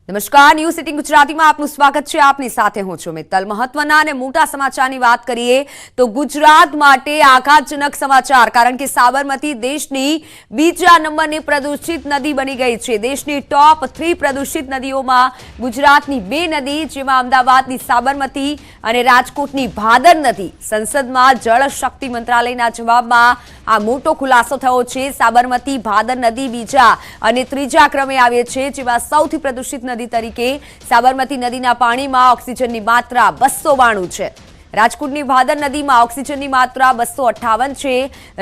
નમસ્કાર, ન્યૂઝ 18 ગુજરાતીમાં આપનું સ્વાગત છે। આપની સાથે હું છું મિત્તલ। મહત્વના અને મોટા સમાચારની વાત કરીએ તો ગુજરાત માટે આઘાતજનક સમાચાર, કારણ કે સાબરમતી દેશની બીજા નંબરની પ્રદૂષિત નદી બની ગઈ છે। દેશની ટોપ 3 પ્રદૂષિત નદીઓમાં ગુજરાતની બે નદી, જેમાં અમદાવાદની સાબરમતી અને રાજકોટની ભાદર નદી। સંસદમાં જળ શક્તિ મંત્રાલયના જવાબમાં આ મોટો ખુલાસો થયો છે। સાબરમતી ભાદર નદી બીજા અને ત્રીજા ક્રમે આવે છે, જેમાં સૌથી પ્રદૂષિત નદી તરીકે સાબરમતી નદીના પાણીમાં ઓક્સિજનની માત્રા 292 છે। રાજકોટની ભાદર નદીમાં ઓક્સિજનની માત્રા 258 છે।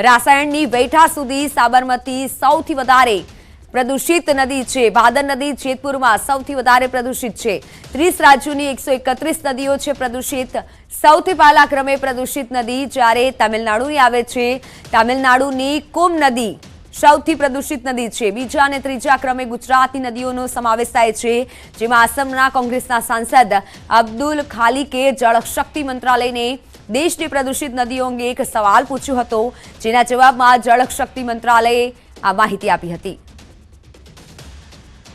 રાસાયણની વૈઠા સુધી સાબરમતી સૌથી વધારે પ્રદૂષિત નદી છે। ભાદર નદી જેતપુરમાં સૌથી વધારે પ્રદૂષિત છે। 30 રાજ્યોની 131 નદીઓ છે પ્રદૂષિત। સૌથી પહેલા ક્રમે પ્રદૂષિત નદી જ્યારે તમિલનાડુની આવે છે। તમિલનાડુની કુમ નદી સૌથી પ્રદૂષિત નદી છે। બીજા અને ત્રીજા ક્રમે ગુજરાતની નદીઓનો સમાવેશ થાય છે, જેમાં આસામના કોંગ્રેસના સાંસદ અબ્દુલ ખાલિકે જળશક્તિ મંત્રાલયને દેશની પ્રદૂષિત નદીઓ અંગે એક સવાલ પૂછ્યો હતો, જેના જવાબમાં જળશક્તિ મંત્રાલયે આ માહિતી આપી હતી।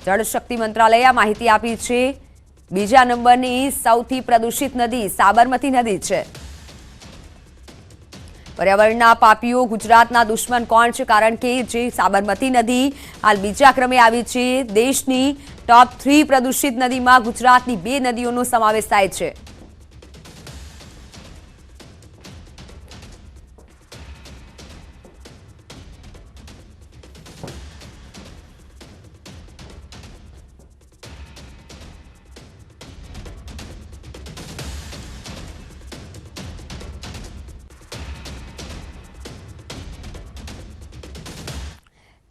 જળશક્તિ મંત્રાલયે આ માહિતી આપી છે। બીજા નંબરની સૌથી પ્રદૂષિત નદી સાબરમતી નદી છે। पर्यावरणના પાપીઓ ગુજરાતના દુશ્મન કોણ છે? કારણ કે જે સાબરમતી નદી હાલ બીજા ક્રમે આવી છે। દેશની ટોપ 3 પ્રદૂષિત નદીમાં ગુજરાતની બે નદીઓનો સમાવેશ થાય છે।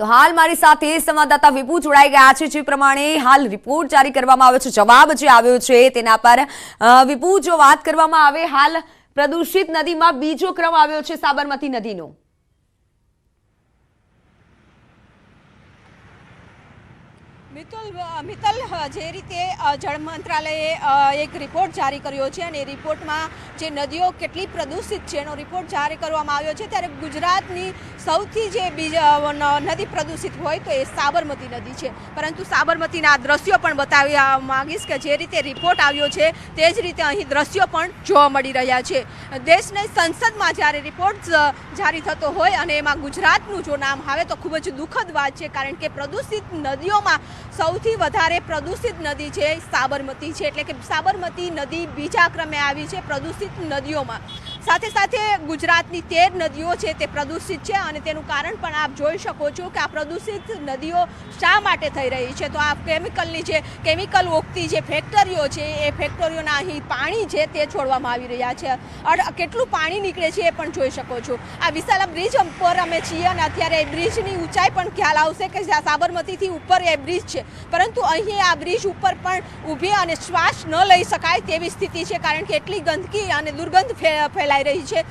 તો હાલ મારી સાથે સંવાદદાતા વિપુ જોડાઈ ગયા છે। જે પ્રમાણે હાલ રિપોર્ટ જારી કરવામાં આવ્યો છે, જવાબ જે આવ્યો છે તેના પર વિપુ, જો વાત કરવામાં આવે, હાલ પ્રદૂષિત નદીમાં બીજો ક્રમ આવ્યો છે સાબરમતી નદીનો। મિત્તલ, જે રીતે જળ મંત્રાલયે એક રિપોર્ટ જારી કર્યો છે અને એ રિપોર્ટમાં જે નદીઓ કેટલી પ્રદૂષિત છે એનો રિપોર્ટ જારી કરવામાં આવ્યો છે, ત્યારે ગુજરાતની સૌથી જે નદી પ્રદૂષિત હોય તો એ સાબરમતી નદી છે। પરંતુ સાબરમતીના દ્રશ્યો પણ બતાવવા માંગીશ કે જે રીતે રિપોર્ટ આવ્યો છે તે જ રીતે અહીં દ્રશ્યો પણ જોવા મળી રહ્યા છે। દેશની સંસદમાં જ્યારે રિપોર્ટ જારી થતો હોય અને એમાં ગુજરાતનું જો નામ આવે તો ખૂબ જ દુઃખદ વાત છે, કારણ કે પ્રદૂષિત નદીઓમાં સૌથી વધારે પ્રદૂષિત નદી છે સાબરમતી છે। એટલે કે સાબરમતી નદી બીજા ક્રમે આવી છે પ્રદૂષિત નદીઓમાં। સાથે સાથે ગુજરાતની 13 નદીઓ છે તે પ્રદૂષિત છે અને તેનું કારણ પણ આપ જોઈ શકો છો કે આ પ્રદૂષિત નદીઓ શા માટે થઈ રહી છે। તો આ કેમિકલની જે કેમિકલ ઓગતી જે ફેક્ટરીઓ છે એ ફેક્ટરીઓના અહીં પાણી છે તે છોડવામાં આવી રહ્યા છે। કેટલું પાણી નીકળે છે એ પણ જોઈ શકો છો। આ વિશાલા બ્રિજ પર અમે છીએ અને અત્યારે બ્રિજની ઊંચાઈ પણ ખ્યાલ આવશે કે સાબરમતીથી ઉપર એ બ્રિજ છે, પરંતુ અહીં આ બ્રિજ ઉપર પણ ઊભી અને શ્વાસ ન લઈ શકાય તેવી સ્થિતિ છે, કારણ કે એટલી ગંદકી અને દુર્ગંધ ફેલાઈ રહી છે।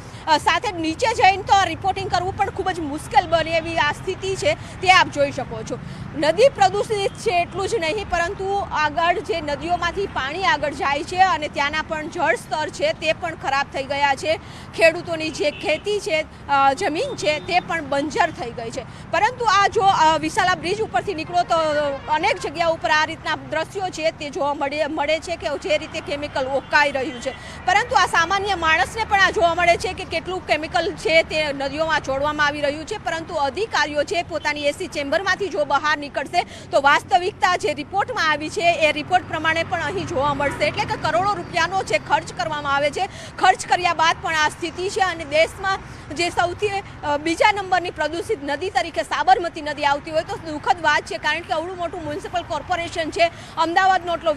સાથે નીચે જઈને તો રિપોર્ટિંગ કરવું પણ ખૂબ જ મુશ્કેલ બને એવી આ સ્થિતિ છે, તે આપ જોઈ શકો છો। નદી પ્રદૂષિત છે એટલું જ નહીં, પરંતુ આગળ જે નદીઓમાંથી પાણી આગળ જાય છે અને ત્યાંના પણ જળ સ્તર છે તે પણ ખરાબ થઈ ગયા છે। ખેડૂતોની જે ખેતી છે, જમીન છે તે પણ બંજર થઈ ગઈ છે। પરંતુ આ જો વિશાલા બ્રિજ ઉપરથી નીકળો તો અનેક જગ્યા ઉપર આ રીતના દ્રશ્યો છે તે જોવા મળે છે કે જે રીતે કેમિકલ ઓકાઈ રહ્યું છે, પરંતુ આ સામાન્ય માણસને પણ આ જોવા મળે છે કે કેટલું કેમિકલ છે તે નદીઓમાં છોડવામાં આવી રહ્યું છે। પરંતુ અધિકારીઓ છે પોતાની એસી ચેમ્બરમાંથી જો બહાર નીકળશે તો વાસ્તવિકતા જે રિપોર્ટમાં આવી છે એ રિપોર્ટ પ્રમાણે પણ અહીં જોવા મળશે। એટલે કે કરોડો રૂપિયાનો જે ખર્ચ કરવામાં આવે છે, ખર્ચ કર્યા બાદ પણ આ સ્થિતિ છે અને દેશમાં જે સૌથી બીજા નંબરની પ્રદૂષિત નદી તરીકે સાબરમતી નદી આવતી હોય તો દુઃખદ વાત છે, કારણ કે આવડું મોટું મ્યુનિસિપલ કોર્પોરેશન છે, અમદાવાદનો એટલો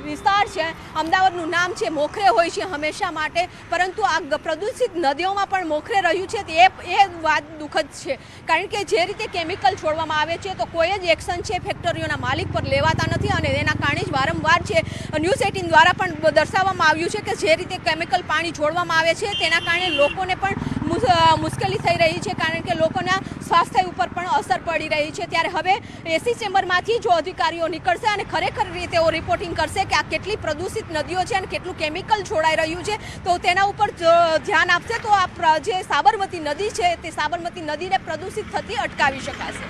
વિસ્તાર છે, અમદાવાદનું નામ છે મોખરે હોય છે હંમેશા માટે, પરંતુ આ પ્રદૂષિત નદીઓમાં પણ મોખરે રહ્યું છે એ વાત દુઃખદ છે, કારણ કે જે રીતે કેમિકલ છોડવામાં આવે છે તો કોઈ જ એક્શન છે ફેક્ટરીઓના માલિક પર લેવાતા નથી અને એના કારણે જ વારંવાર છે ન્યૂઝ 18 દ્વારા પણ દર્શાવવામાં આવ્યું છે કે જે રીતે કેમિકલ પાણી છોડવામાં આવે છે તેના કારણે લોકોને પણ મુશ્કેલી થઈ રહી છે, કારણ કે લોકોના સ્વાસ્થ્ય ઉપર પણ અસર પડી રહી છે। ત્યારે હવે એસી ચેમ્બરમાંથી જો અધિકારીઓ નીકળશે અને ખરેખર રીતે રિપોર્ટિંગ કરશે કે આ કેટલી પ્રદૂષિત નદીઓ છે અને કેટલું કેમિકલ છોડાઈ રહ્યું છે તો તેના ઉપર ધ્યાન આપશે તો આ જે સાબરમતી નદી છે તે સાબરમતી નદીને પ્રદૂષિત થતી અટકાવી શકાશે।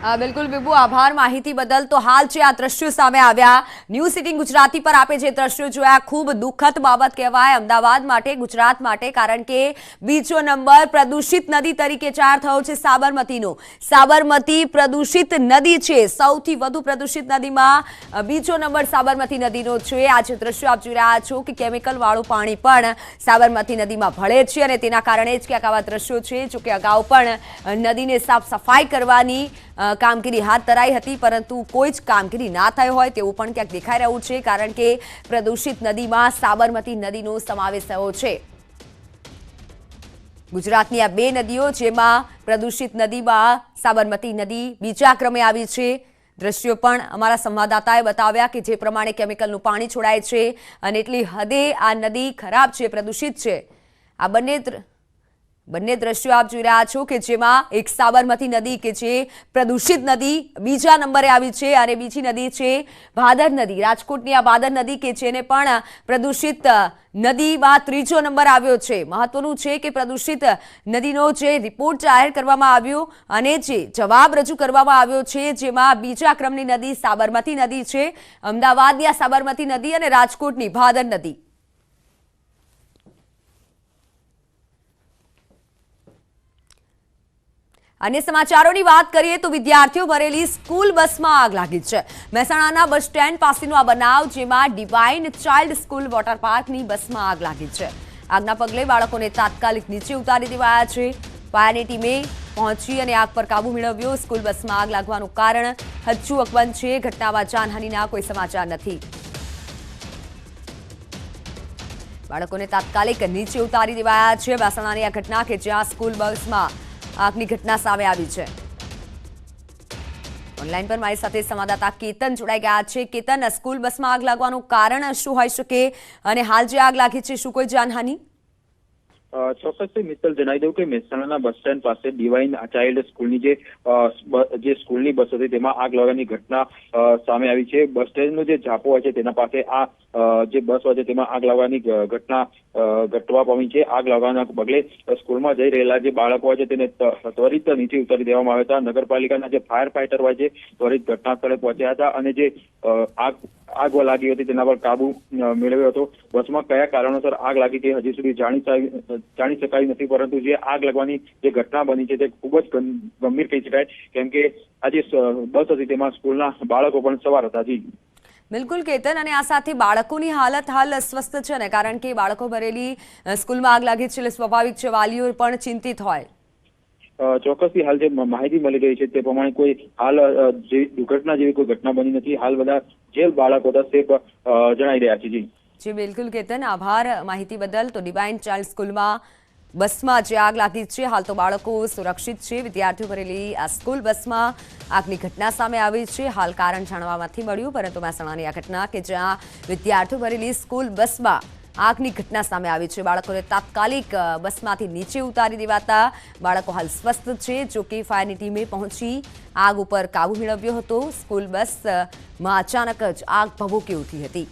બિલકુલ વિભુ, આભાર માહિતી બદલ. તો હાલ છે આ દ્રશ્યો સામે આવ્યા ન્યૂઝ સિટીન ગુજરાતી પર. આપે જે દ્રશ્યો જોયા ખૂબ દુઃખદ બાબત કહેવાય અમદાવાદ માટે, ગુજરાત માટે, કારણ કે બીજો નંબર પ્રદૂષિત નદી તરીકે જાહેર થયો છે સાબરમતીનો. સાબરમતી પ્રદૂષિત નદી છે, સૌથી વધુ પ્રદૂષિત નદીમાં બીજો નંબર સાબરમતી નદીનો છે. આ જે દ્રશ્યો આપ જોઈ રહ્યા છો કે કેમિકલ વાળું પાણી પણ સાબરમતી નદીમાં ભળે છે અને તેના કારણે જ ક્યાંક આવા દ્રશ્યો છે. જોકે અગાઉ પણ નદીને સાફ સફાઈ કરવાની કામગીરી હાથ ધરાઈ હતી, પરંતુ કોઈ જ કામગીરી ના થઈ હોય તેવું પણ ક્યાંક દેખાઈ રહ્યું છે, કારણ કે પ્રદૂષિત નદીમાં સાબરમતી નદીનો સમાવેશ થયો છે. ગુજરાતની આ બે નદીઓ, જેમાં પ્રદૂષિત નદીમાં સાબરમતી નદી બીજા ક્રમે આવી છે. દ્રશ્યો પણ અમારા સંવાદદાતાએ બતાવ્યા કે જે પ્રમાણે કેમિકલનું પાણી છોડાય છે અને એટલી હદે આ નદી ખરાબ છે, પ્રદૂષિત છે. આ બંને દ્રશ્યો આપ જોઈ રહ્યા છો કે જેમાં એક સાબરમતી નદી કે જે પ્રદૂષિત નદી બીજા નંબરે આવી છે અને બીજી નદી છે ભાદર નદી, રાજકોટની આ ભાદર નદી કે જેને પણ પ્રદૂષિત નદીમાં ત્રીજો નંબર આવ્યો છે. મહત્વનું છે કે પ્રદૂષિત નદીનો જે રિપોર્ટ જાહેર કરવામાં આવ્યો અને જે જવાબ રજૂ કરવામાં આવ્યો છે, જેમાં બીજા ક્રમની નદી સાબરમતી નદી છે. અમદાવાદની આ સાબરમતી નદી અને રાજકોટની ભાદર નદી. અન્ય સમાચારોની વાત કરીએ તો વિદ્યાર્થીઓ ભરેલી સ્કૂલ બસમાં આગ લાગી છે. મહેસાણાના બસ સ્ટેન્ડ પાસેનો આ બનાવ, જેમાં ડિવાઇન ચાઇલ્ડ સ્કૂલ વોટર પાર્કની બસમાં આગ લાગી છે. આગના પગલે બાળકોને તાત્કાલિક નીચે ઉતારી દેવાયા છે. ફાયરની ટીમે પહોંચી અને આગ પર કાબુ મેળવ્યો. સ્કૂલ બસમાં આગ લાગવાનું કારણ હજુ અકબંધ છે. ઘટનામાં જાનહાનિના કોઈ સમાચાર નથી. બાળકોને તાત્કાલિક નીચે ઉતારી દેવાયા છે. મહેસાણાની આ ઘટના કે જ્યાં સ્કૂલ બસમાં આગની ઘટના સામે આવી છે. ઓનલાઈન પર મારી સાથે સંવાદદાતા કેતન જોડાઈ ગયા છે. કેતન, સ્કૂલ બસમાં આગ લાગવાનું કારણ શું હોઈ શકે અને હાલ જે આગ લાગી છે શું કોઈ જાનહાની? ચોક્કસથી મિત્તલ જણાવી દઉં કે મહેસાણાના બસ સ્ટેન્ડ પાસે ડિવાઇન ચાઇલ્ડ સ્કૂલની જે સ્કૂલની બસ હતી તેમાં આગ લાગવાની ઘટના સામે આવી છે. બસ સ્ટેન્ડનો જે ઝાપો હોય છે તેના પાસે આ જે બસ હોય છે તેમાં આગ લાગવાની ઘટના ઘટવા પામી છે. આગ લાગવાના પગલે સ્કૂલમાં જઈ રહેલા જે બાળકો હોય છે તેને ત્વરિત નીચે ઉતારી દેવામાં આવ્યા હતા. નગરપાલિકાના જે ફાયર ફાઈટર હોય છે ત્વરિત ઘટના સ્થળે પહોંચ્યા હતા અને જે આગ લાગી હતી તેના પર કાબુ મેળવ્યો હતો. બસમાં કયા કારણોસર આગ લાગી તે હજી સુધી જાણી શકાયું નથી, પરંતુ જે આગ લાગવાની જે ઘટના બની છે તે ખૂબ જ ગંભીર કહી શકાય, કેમ કે આ જે બસ હતી તેમાં સ્કૂલના બાળકો પણ સવાર હતા. જી બિલકુલ કેતન, અને આ સાથે બાળકોની હાલત હાલ અસ્વસ્થ છે ને, કારણ કે બાળકો ભરેલી સ્કૂલમાં આગ લાગી છે એટલે સ્વાભાવિક છે વાલીઓ પણ ચિંતિત હોય. ચોક્કસથી હાલ જે માહિતી મળી રહી છે તે પ્રમાણે કોઈ હાલ દુર્ઘટના જેવી કોઈ ઘટના બની નથી. હાલ બધા જે બાળકો હતા સેફ જણાઈ રહ્યા છે. જી બિલકુલ કેતન, આભાર માહિતી બદલ. તો ડિવાઇન ચાઇલ્ડ સ્કૂલમાં બસમાં જે આગ લાગી છે, હાલ તો બાળકો સુરક્ષિત છે. વિદ્યાર્થીઓ ભરેલી આ સ્કૂલ બસમાં આગની ઘટના સામે આવી છે. હાલ કારણ જાણવા નથી મળ્યું, પરંતુ મહેસાણાની આ ઘટના કે જ્યાં વિદ્યાર્થીઓ ભરેલી સ્કૂલ બસમાં આગની ઘટના સામે આવી છે. બાળકોને તાત્કાલિક બસમાંથી નીચે ઉતારી દેવાતા બાળકો હાલ સ્વસ્થ છે. જો કે ફાયરની ટીમે પહોંચી આગ ઉપર કાબુ મેળવ્યો હતો. સ્કૂલ બસમાં અચાનક જ આગ ભભૂકી ઉઠી હતી.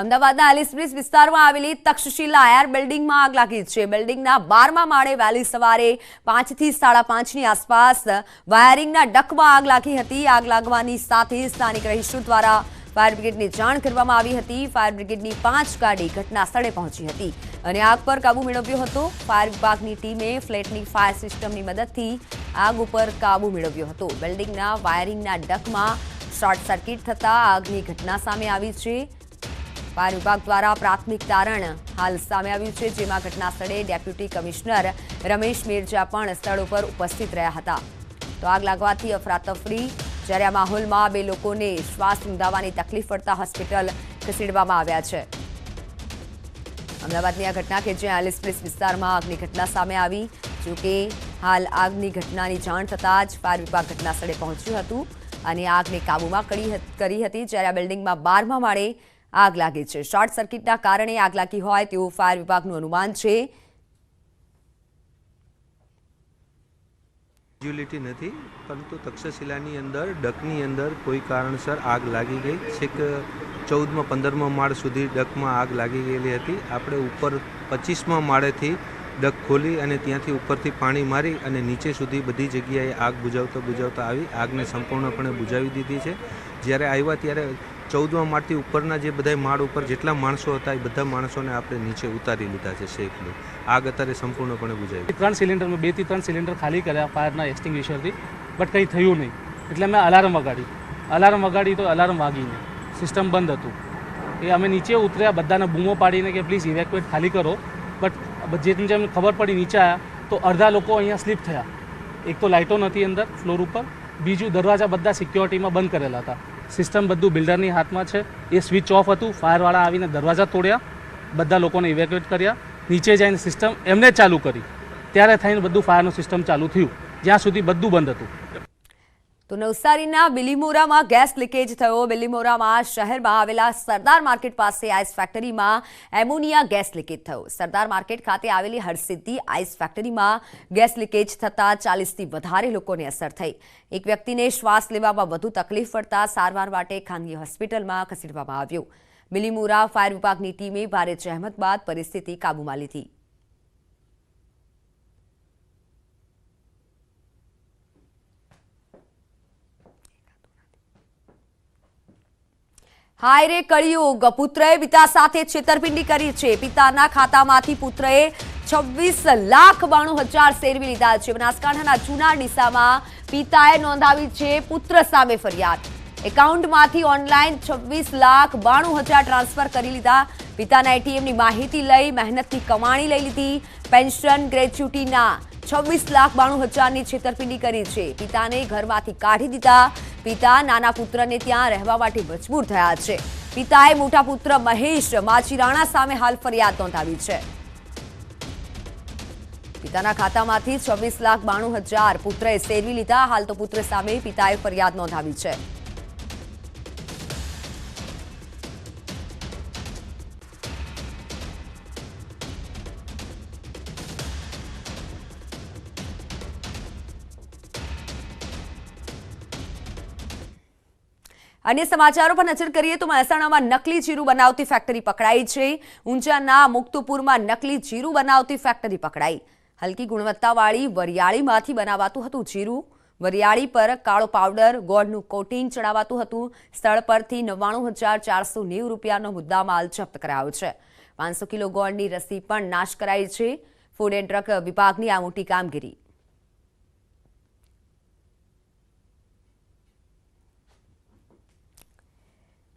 અમદાવાદના એલિસ બ્રિજ વિસ્તારમાં આવેલી તક્ષશિલા એર બિલ્ડિંગમાં આગ લાગી છે. બિલ્ડિંગના 12મા માળે વહેલી સવારે 5 થી 5:30ની આસપાસ વાયરિંગના ડકમાં આગ લાગી હતી. આગ લાગવાની સાથે સ્થાનિક રહીશો દ્વારા ફાયર બ્રિગેડને જાણ કરવામાં આવી હતી. ફાયર બ્રિગેડની 5 ગાડી ઘટના સ્થળે પહોંચી હતી અને આગ પર કાબુ મેળવ્યો હતો. ફાયર વિભાગની ટીમે ફ્લેટની ફાયર સિસ્ટમની મદદથી આગ ઉપર કાબુ મેળવ્યો હતો. બિલ્ડિંગના વાયરિંગના ડકમાં શોર્ટ સર્કિટ થતા આગની ઘટના સામે આવી છે. ફાયર વિભાગ દ્વારા પ્રાથમિક તારણ હાલ સામે આવ્યું છે, જેમાં ઘટના સ્થળે ડેપ્યુટી કમિશનર રમેશ મેરજા પણ સ્થળ ઉપર ઉપસ્થિત રહ્યા હતા. તો આગ લાગવાથી અફરાતફરી, જ્યારે આ માહોલમાં 2 લોકોને શ્વાસ રૂંધાવાની તકલીફ પડતા હોસ્પિટલ ખસેડવામાં આવ્યા છે. અમદાવાદની આ ઘટના કે જ્યાં એલિસ બ્રિજ વિસ્તારમાં આગની ઘટના સામે આવી. જોકે હાલ આગની ઘટનાની જાણ થતાં જ ફાયર વિભાગ ઘટના સ્થળે પહોંચ્યું હતું અને આગને કાબૂમાં કરી હતી. જ્યારે આ બિલ્ડિંગમાં 12મા માળે આગ લાગી છે. શોર્ટ સર્કિટના કારણે આગ લાગી હોય તેવું ફાયર વિભાગનું અનુમાન છે. વિઝ્યુલિટી નથી, પરંતુ તક્ષશિલાની અંદર ડકની અંદર કોઈ કારણસર આગ લાગી ગઈ. છેક 14માં 15માં માળ સુધી ડકમાં આગ લાગી ગયેલી હતી. આપણે ઉપર 25માં માળેથી ડક ખોલી અને ત્યાંથી ઉપરથી પાણી મારી અને નીચે સુધી બધી જગ્યાએ આગ બુઝાવતા આવી આગને સંપૂર્ણપણે બુઝાવી દીધી છે. જ્યારે આવ્યા ત્યારે 14મા માળથી ઉપરના જે બધા માળ ઉપર જેટલા માણસો હતા એ બધા માણસોને આપણે નીચે ઉતારી લીધા છે સેફલી. આગ અત્યારે સંપૂર્ણપણે બુઝાવી. 2 થી 3 સિલિન્ડર ખાલી કર્યા ફાયરના એક્સટિંગ્વિશરથી, બટ કંઈ થયું નહીં. એટલે મેં અલાર્મ વગાડી તો અલાર્મ વાગી નહીં, સિસ્ટમ બંધ હતું. એ અમે નીચે ઉતર્યા, બધાને બૂમો પાડીને કે પ્લીઝ ઇવેક્યુએટ ખાલી કરો. બટ જેમ ખબર પડી નીચે આવ્યા તો અડધા લોકો અહીંયા સ્લીપ થયા. એક તો લાઇટો નથી અંદર ફ્લોર ઉપર, બીજું દરવાજા બધા સિક્યોરિટીમાં બંધ કરેલા હતા. સિસ્ટમ બધું બિલ્ડરની હાથમાં છે. એ સ્વિચ ઓફ હતું. ફાયરવાળા આવીને દરવાજા તોડ્યા, બધા લોકોને ઇવેક્યુએટ કર્યા. નીચે જઈને સિસ્ટમ એમને જ ચાલુ કરી, ત્યારે થઈને બધું ફાયરનું સિસ્ટમ ચાલુ થયું. જ્યાં સુધી બધું બંધ હતું. તો નવસારીના બિલીમોરામાં ગેસ લીકેજ થયો. બિલીમોરામાં શહેરમાં આવેલા સરદાર માર્કેટ પાસે આઈસ ફેક્ટરીમાં એમોનિયા ગેસ લીકેજ થયો. સરદાર માર્કેટ ખાતે આવેલી હરસિદ્ધિ આઈસ ફેક્ટરીમાં ગેસ લીકેજ થતાં 40થી વધારે લોકોને અસર થઈ. એક વ્યક્તિને શ્વાસ લેવામાં વધુ તકલીફ પડતા સારવાર માટે ખાનગી હોસ્પિટલમાં ખસેડવામાં આવ્યો. બિલીમોરા ફાયર વિભાગની ટીમે ભારે જહેમત બાદ પરિસ્થિતિ કાબૂમાં લીધી. હાય રે કળિયુગ, પુત્રએ પિતા સાથે છેતરપિંડી કરી છે. પિતાના ખાતામાંથી પુત્રએ 26,92,000 શેરવી લીધા છે. બનાસકાંઠાના જૂના ડીસામાં પિતાએ નોંધાવી છે પુત્ર સામે ફરિયાદ. એકાઉન્ટમાંથી ઓનલાઈન 26,92,000 ટ્રાન્સફર કરી લીધા. પિતાના એટીએમની માહિતી લઈ મહેનતની કમાણી લઈ લીધી. પેન્શન ગ્રેચ્યુટીના 26,92,000ની છેતરપિંડી કરી છે. પિતાને ઘરમાંથી કાઢી દીધા. પિતા નાના પુત્રને ત્યાં રહેવા માટે મજબૂર થયા છે. પિતાએ મોટા પુત્ર મહેશ માચીરાણા સામે હાલ ફરિયાદ નોંધાવી છે. પિતાના ખાતામાંથી 26,92,000 પુત્રએ શેરવી લીધા. હાલ તો પુત્ર સામે પિતાએ ફરિયાદ નોંધાવી છે. અન્ય સમાચારો પર નજર કરીએ તો મહેસાણામાં નકલી જીરું બનાવતી ફેક્ટરી પકડાઈ છે. ઊંઝાના મુક્તપુરમાં નકલી જીરું બનાવતી ફેક્ટરી પકડાઈ. હલકી ગુણવત્તાવાળી વરિયાળીમાંથી બનાવાતું હતું જીરું. વરિયાળી પર કાળો પાવડર, ગોળનું કોટિંગ ચડાવાતું હતું. સ્થળ પરથી 99,490 રૂપિયાનો મુદ્દામાલ જપ્ત કરાયો છે. 500 કિલો ગોળની રસી પણ નાશ કરાઈ છે. ફૂડ એન્ડ ડ્રગ વિભાગની આ મોટી કામગીરી.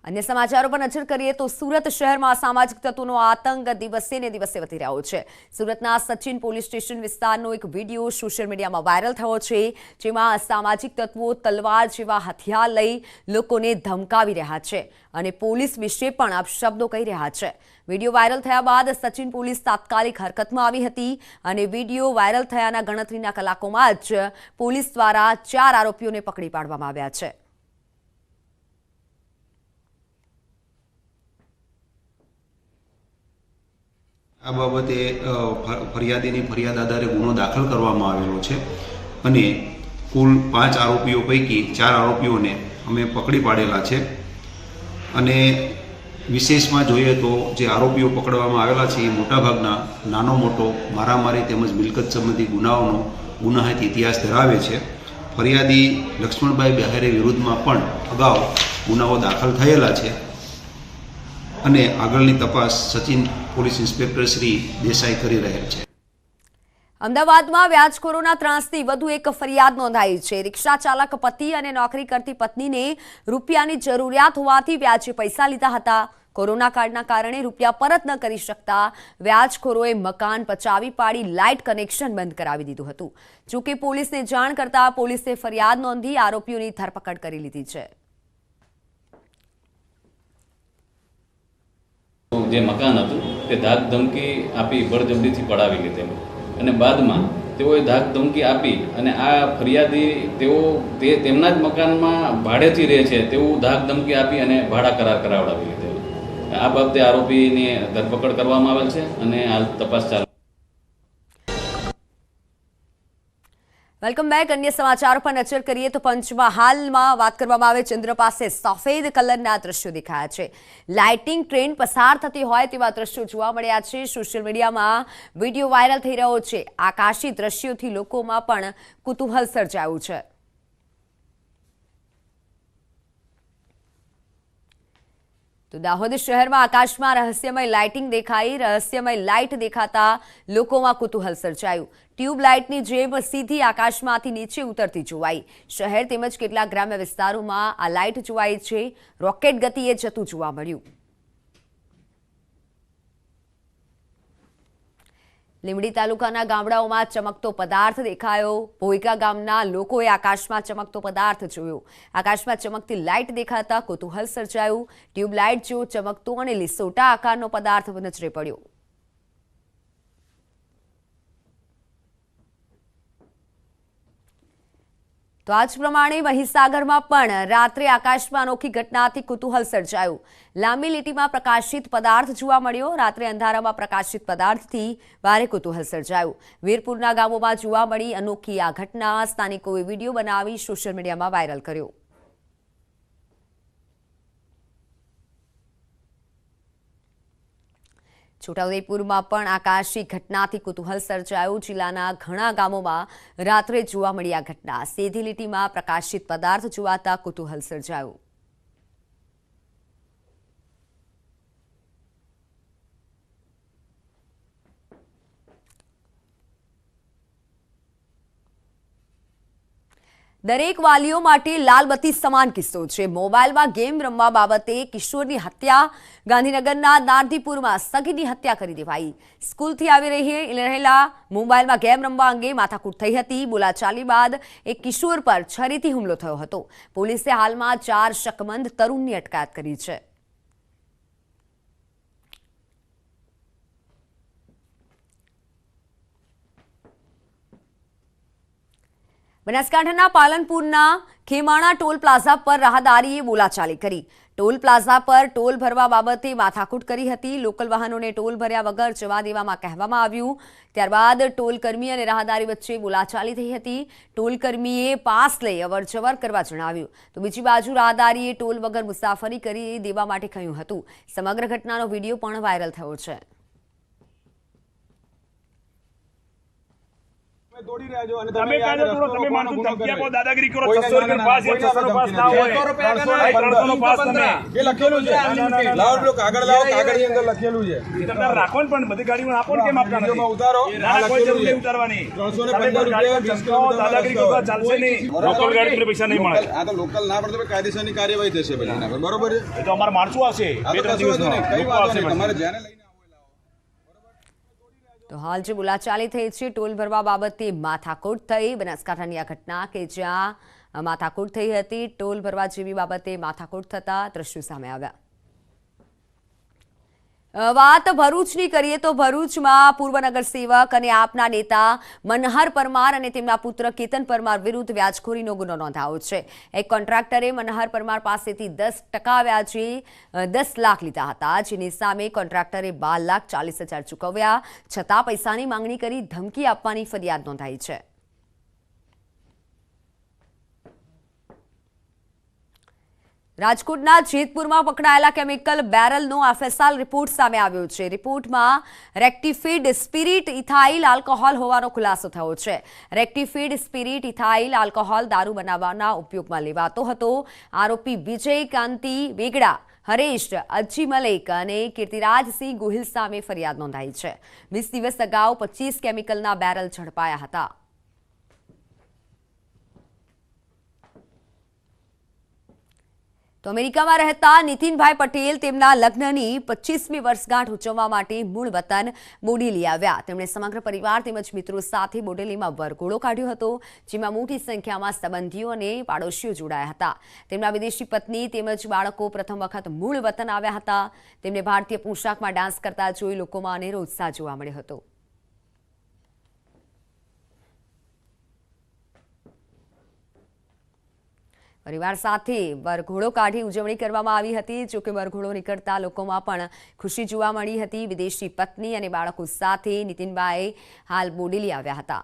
અન્ય સમાચારો પર નજર કરીએ તો સુરત શહેરમાં સામાજિક તત્વોનો આતંક દિવસે ને દિવસે વધી રહ્યો છે. સુરતના સચિન પોલીસ સ્ટેશન વિસ્તારનો એક વિડીયો સોશિયલ મીડિયામાં વાયરલ થયો છે, જેમાં સામાજિક તત્વો તલવાર જેવા હથિયાર લઈ લોકોને ધમકાવી રહ્યા છે અને પોલીસ વિશે પણ અપશબ્દો કહી રહ્યા છે. વિડીયો વાયરલ થયા બાદ સચિન પોલીસ તાત્કાલિક હરકતમાં આવી હતી અને વિડીયો વાયરલ થયાના ગણતરીના કલાકોમાં જ પોલીસ દ્વારા 4 આરોપીઓને પકડી પાડવામાં આવ્યા છે. આ બાબતે ફરિયાદીની ફરિયાદ આધારે ગુનો દાખલ કરવામાં આવેલો છે અને કુલ 5 આરોપીઓ પૈકી 4 આરોપીઓને અમે પકડી પાડેલા છે. અને વિશેષમાં જોઈએ તો જે આરોપીઓ પકડવામાં આવેલા છે એ મોટાભાગના નાનો મોટો મારામારી તેમજ મિલકત સંબંધી ગુનાઓનો ગુનાહિત ઇતિહાસ ધરાવે છે. ફરિયાદી લક્ષ્મણભાઈ બહેરે વિરુદ્ધમાં પણ અગાઉ ગુનાઓ દાખલ થયેલા છે અને આગળની તપાસ સચિન પોલીસ ઇન્સ્પેક્ટર શ્રી દેસાઈ કરી રહેલ છે. અમદાવાદમાં વ્યાજખોરોના ત્રાસથી વધુ એક ફરિયાદ નોંધાઈ છે. રિક્ષા ચાલક પતિ અને નોકરી કરતી પત્નીને રૂપિયાની જરૂરિયાત હોવાથી વ્યાજે પૈસા લીધા હતા. કોરોના કાળના કારણે રૂપિયા પરત ન કરી શકતા વ્યાજખોરોએ મકાન પચાવી પાડી લાઇટ કનેક્શન બંધ કરાવી દીધું હતું. જોકે પોલીસને જાણ કરતા પોલીસે ફરિયાદ નોંધી આરોપીઓની ધરપકડ કરી લીધી છે. જે મકાન હતું તે ધાક ધમકી આપી બળજબરીથી પડાવી લીધેલું અને બાદમાં તેઓએ ધાક ધમકી આપી અને આ ફરિયાદી તેમના જ મકાનમાં ભાડેથી રહે છે તેવું ધાક ધમકી આપી અને ભાડા કરાર કરાવડાવી લીધેલું. આ બાબતે આરોપીની ધરપકડ કરવામાં આવેલ છે અને હાલ તપાસ ચાલુ. Welcome back. અન્ય સમાચારો પર નજર કરીએ તો પંચમહાલમાં વાત કરવામાં આવે ચંદ્ર પાસે સફેદ કલરના દ્રશ્યો દેખાયા છે. લાઇટિંગ ટ્રેન પસાર થતી હોય તેવા દ્રશ્યો જોવા મળ્યા છે. સોશિયલ મીડિયામાં વિડીયો વાયરલ થઈ રહ્યો છે. આકાશી દ્રશ્યોથી લોકોમાં પણ કુતૂહલ સર્જાયું છે. તો દાહોદ શહેરમાં આકાશમાં રહસ્યમય લાઇટિંગ દેખાઈ. રહસ્યમય લાઇટ દેખાતા લોકોમાં કુતૂહલ સર્જાયું. ટ્યુબ લાઇટની જેમ સીધી આકાશમાંથી નીચે ઉતરતી જોવાઈ. શહેર તેમજ કેટલાક ગ્રામ્ય વિસ્તારોમાં આ લાઇટ જોવાઈ છે. રોકેટ ગતિએ જતું જોવા મળ્યું. લીંબડી તાલુકાના ગામડાઓમાં ચમકતો પદાર્થ દેખાયો. ભોઈકા ગામના લોકોએ આકાશમાં ચમકતો પદાર્થ જોયો. આકાશમાં ચમકતી લાઇટ દેખાતા કુતૂહલ સર્જાયું. ટ્યુબ લાઇટ જેવો ચમકતો અને લીસોટા આકારનો પદાર્થ નજરે પડ્યો. તો આજ પ્રમાણે મહીસાગરમાં પણ રાત્રે આકાશમાં અનોખી ઘટનાથી કુતૂહલ સર્જાયું. લાંબી લીટીમાં પ્રકાશિત પદાર્થ જોવા મળ્યો. રાત્રે અંધારામાં પ્રકાશિત પદાર્થથી ભારે કુતૂહલ સર્જાયું. વીરપુરના ગામોમાં જોવા મળી અનોખી આ ઘટના. સ્થાનિકોએ વિડીયો બનાવી સોશિયલ મીડિયામાં વાયરલ કર્યો. છોટાઉદેપુરમાં પણ આકાશી ઘટનાથી કુતૂહલ સર્જાયું. જિલ્લાના ઘણા ગામોમાં રાત્રે જોવા મળી આ ઘટના. સીધી લીટીમાં પ્રકાશિત પદાર્થ જોવાતા કુતૂહલ સર્જાયું. દરેક વાલીઓ માટે લાલબત્તી સમાન કિસ્સો છે. મોબાઈલમાં ગેમ રમવા બાબતે કિશોરની હત્યા. ગાંધીનગરના નારદીપુરમાં સગીની હત્યા કરી દેવાઈ. સ્કૂલથી આવી રહેલા મોબાઈલમાં ગેમ રમવા અંગે માથાકૂટ થઈ હતી. બોલાચાલી બાદ એક કિશોર પર છરીથી હુમલો થયો હતો. પોલીસે હાલમાં 4 શકમંદ તરુણની અટકાયત કરી છે. બનાસકાંઠાના પાલનપુરના ખેમાણા ટોલ પ્લાઝા પર રાહદારીએ બોલાચાલી કરી. ટોલ પ્લાઝા પર ટોલ ભરવા બાબતે માથાકૂટ કરી હતી. લોકલ વાહનોને ટોલ ભર્યા વગર જવા દેવામાં કહેવામાં આવ્યું. ત્યારબાદ ટોલકર્મી અને રાહદારી વચ્ચે બોલાચાલી થઈ હતી. ટોલકર્મીએ પાસ લઈ અવરજવર કરવા જણાવ્યું તો બીજી બાજુ રાહદારીએ ટોલ વગર મુસાફરી કરી દેવા માટે કહ્યું હતું. સમગ્ર ઘટનાનો વિડીયો પણ વાયરલ થયો છે. દોડી રહ્યા છો અને તમે તમે માણસો ધમકી આપો, દાદાગીરી કરો. 600 રૂપિયા પાસ છે, 600 નો પાસ ના હોય. 300 નો પાસ તમે એ લખેલું છે. લાવો પેલો કાગળ લાવો, કાગળની અંદર લખેલું છે. તમે રાખો ને, પણ બધી ગાડીમાં આપો ને, કેમ આપતા નથી? ઉતારો. ના, કોઈ જરૂર નહીં ઉતારવાની. 315 રૂપિયા દાદાગીરી કરવા ચાલશે નહીં. લોકલ ગાડી પર પૈસા નહીં મળે. આ તો લોકલ ના પડે તો કાયદેસરની કાર્યવાહી થશે પછી. બરોબર છે, એ તો અમારા માણસો આવશે. 2-3 દિવસમાં કઈ વાત નહીં. તમારે જ્યાંને લઈને તો હાલ જે બોલાચાલી થઈ છે ટોલ ભરવા બાબતે માથાકૂટ થઈ. બનાસકાંઠાની આ ઘટના કે જ્યાં માથાકૂટ થઈ હતી. ટોલ ભરવા જેવી બાબતે માથાકૂટ થતા દ્રશ્યો સામે આવ્યા. વાત ભરૂચની કરીએ તો ભરૂચમાં પૂર્વ નગરસેવક અને આપના નેતા મનહર પરમાર અને તેમના પુત્ર કેતન પરમાર વિરુદ્ધ વ્યાજખોરીનો ગુનો નોંધાયો છે. એક કોન્ટ્રાક્ટરે મનહર પરમાર પાસેથી 10% વ્યાજે 10 લાખ લીધા હતા, જેની સામે કોન્ટ્રાક્ટરે 12,40,000 ચૂકવ્યા છતાં પૈસાની માંગણી કરી ધમકી આપવાની ફરિયાદ નોંધાઈ છે. રાજકોટના જેતપુરમાં પકડાયેલા કેમિકલ બેરલનો FSL રિપોર્ટ સામે આવ્યો છે. રિપોર્ટમાં રેક્ટિફિડ સ્પિરિટ ઇથાઇલ આલ્કોહોલ હોવાનો ખુલાસો થયો છે. રેક્ટિફિડ સ્પિરિટ ઇથાઇલ આલ્કોહોલ દારૂ બનાવવાના ઉપયોગમાં લેવાતો હતો. આરોપી વિજય કાંતિ વેગડા, હરેશ અજી મલેક અને કીર્તિરાજસિંહ ગોહિલ સામે ફરિયાદ નોંધાઈ છે. 20 દિવસ અગાઉ 25 કેમિકલના બેરલ ઝડપાયા હતા. તો અમેરિકામાં રહેતા નીતિનભાઈ પટેલ તેમના લગ્નની 25મી વર્ષગાંઠ ઉજવવા માટે મૂળ વતન બોડેલી આવ્યા. તેમણે સમગ્ર પરિવાર તેમજ મિત્રો સાથે બોડેલીમાં વરઘોડો કાઢ્યો હતો, જેમાં મોટી સંખ્યામાં સંબંધીઓ અને પાડોશીઓ જોડાયા હતા. તેમના વિદેશી પત્ની તેમજ બાળકો પ્રથમ વખત મૂળ વતન આવ્યા હતા. તેમને ભારતીય પોશાકમાં ડાન્સ કરતા જોઈ લોકોમાં અનેરો ઉત્સાહ જોવા મળ્યો હતો. પરિવાર સાથે વરઘોડો કાઢી ઉજવણી કરવામાં આવી હતી. જોકે વરઘોડો નીકળતા લોકોમાં પણ ખુશી જોવા મળી હતી. વિદેશી પત્ની અને બાળકો સાથે નીતિનભાઈ હાલ બોડેલી આવ્યા હતા.